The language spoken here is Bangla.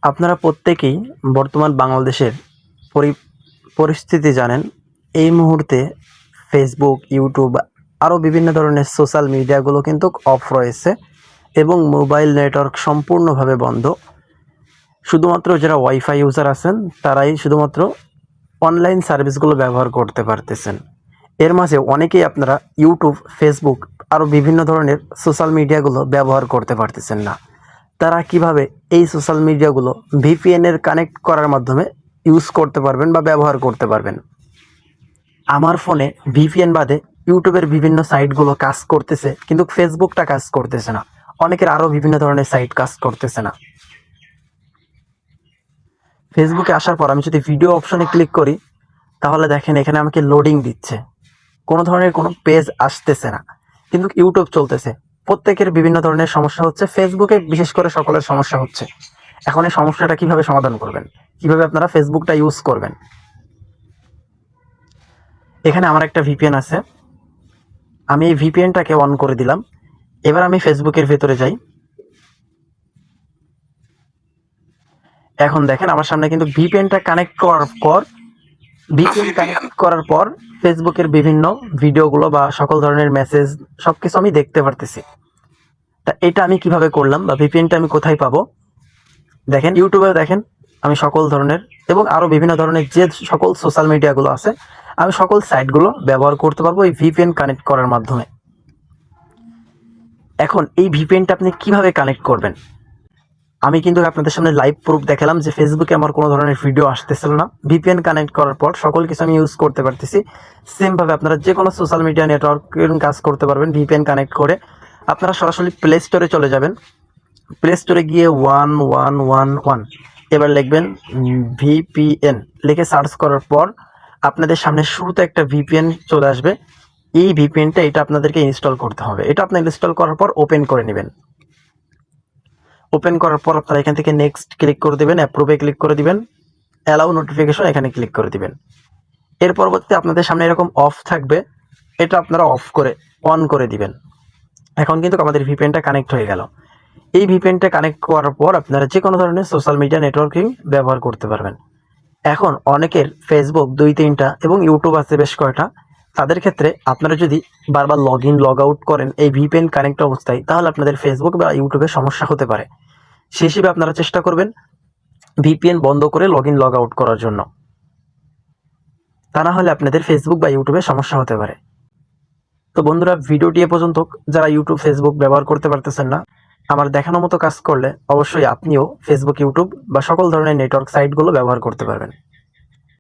আপনারা প্রত্যেকেই বর্তমান বাংলাদেশের পরিস্থিতি জানেন। এই মুহূর্তে ফেসবুক, ইউটিউব আরও বিভিন্ন ধরনের সোশ্যাল মিডিয়াগুলো কিন্তু অফ রয়েছে এবং মোবাইল নেটওয়ার্ক সম্পূর্ণভাবে বন্ধ। শুধুমাত্র যারা ওয়াইফাই ইউজার আছেন তারাই শুধুমাত্র অনলাইন সার্ভিসগুলো ব্যবহার করতে পারতেছেন। এর মাঝে অনেকেই আপনারা ইউটিউব, ফেসবুক আরও বিভিন্ন ধরনের সোশ্যাল মিডিয়াগুলো ব্যবহার করতে পারতেছেন না। তারা কিভাবে এই সোশ্যাল মিডিয়াগুলো ভিপিএনের কানেক্ট করার মাধ্যমে ইউজ করতে পারবেন বা ব্যবহার করতে পারবেন। আমার ফোনে ভিপিএন বাদে ইউটিউবের বিভিন্ন সাইটগুলো কাজ করতেছে, কিন্তু ফেসবুকটা কাজ করতেছে না। অনেকের আরও বিভিন্ন ধরনের সাইট কাজ করতেছে না। ফেসবুকে আসার পর আমি যদি ভিডিও অপশনে ক্লিক করি, তাহলে দেখেন এখানে আমাকে লোডিং দিচ্ছে, কোনো ধরনের কোনো পেজ আসতেছে না। কিন্তু ইউটিউব চলতেছে। প্রত্যেকের বিভিন্ন ধরনের সমস্যা হচ্ছে, ফেসবুকে বিশেষ করে সকলের সমস্যা হচ্ছে। এখন এই সমস্যাটা কিভাবে সমাধান করবেন, কিভাবে আপনারা ফেসবুকটা ইউজ করবেন? এখানে আমার একটা ভিপিএন আছে, আমি এই ভিপিএনটাকে অন করে দিলাম। এবার আমি ফেসবুকের ভেতরে যাই। এখন দেখেন আমার সামনে কিন্তু ভিপিএনটা কানেক্ট করার পর ফেসবুকের বিভিন্ন ভিডিওগুলো বা সকল ধরনের মেসেজ সবকিছু আমি দেখতে পারতেছি। তা এটা আমি কিভাবে করলাম বা ভিপিএনটা আমি কোথায় পাবো? দেখেন ইউটিউবে দেখেন আমি সকল ধরনের এবং আরও বিভিন্ন ধরনের যে সকল সোশ্যাল মিডিয়াগুলো আছে আমি সকল সাইটগুলো ব্যবহার করতে পারবো এই ভিপিএন কানেক্ট করার মাধ্যমে। এখন এই ভিপিএনটা আপনি কিভাবে কানেক্ট করবেন? আমি কিন্তু আপনাদের সামনে লাইভ প্রুফ দেখালাম যে ফেসবুকে আমার কোনো ধরনের ভিডিও আসতেছিল না। ভিপিএন কানেক্ট করার পর সকল কিছু আমি ইউজ করতে পারতেছি। সেমভাবে আপনারা যে কোনো সোশ্যাল মিডিয়া নেটওয়ার্কের কাজ করতে পারবেন ভিপিএন কানেক্ট করে। আপনারা সরাসরি প্লে স্টোরে চলে যাবেন। প্লে স্টোরে গিয়ে 1111 এবার লিখবেন ভিপিএন, লিখে সার্চ করার পর আপনাদের সামনে শুরুতে একটা ভিপিএন চলে আসবে। এই ভিপিএনটা এটা আপনাদেরকে ইনস্টল করতে হবে। এটা আপনি ইনস্টল করার পর ওপেন করে নেবেন। ওপেন করার পর আপনারা এখান থেকে নেক্সট ক্লিক করে দেবেন, অ্যাপ্রুভে ক্লিক করে দিবেন, অ্যালাউ নোটিফিকেশন এখানে ক্লিক করে দিবেন। এর পরবর্তীতে আপনাদের সামনে এরকম অফ থাকবে, এটা আপনারা অফ করে অন করে দিবেন। এখন কিন্তু আমাদের ভিপিএনটা কানেক্ট হয়ে গেল। এই ভিপিএনটা কানেক্ট করার পর আপনারা যে কোনো ধরনের সোশ্যাল মিডিয়া নেটওয়ার্কিং ব্যবহার করতে পারবেন। এখন অনেকের ফেসবুক 2-3টা এবং ইউটিউব আছে বেশ কয়টা। তাদের ক্ষেত্রে আপনারা যদি বারবার লগ ইন লগ আউট করেন এই ভিপিএন কানেক্ট অবস্থায়, তাহলে আপনাদের ফেসবুক বা ইউটিউবে সমস্যা হতে পারে। সেই হিসেবে আপনারা চেষ্টা করবেন ভিপিএন বন্ধ করে লগ ইন লগ আউট করার জন্য। তা না হলে আপনাদের ফেসবুক বা ইউটিউবে সমস্যা হতে পারে। তো বন্ধুরা, ভিডিওটি এ পর্যন্ত। যারা ইউটিউব, ফেসবুক ব্যবহার করতে পারতেছেন না, আমার দেখানো মতো কাজ করলে অবশ্যই আপনিও ফেসবুক, ইউটিউব বা সকল ধরনের নেটওয়ার্ক সাইটগুলো ব্যবহার করতে পারবেন।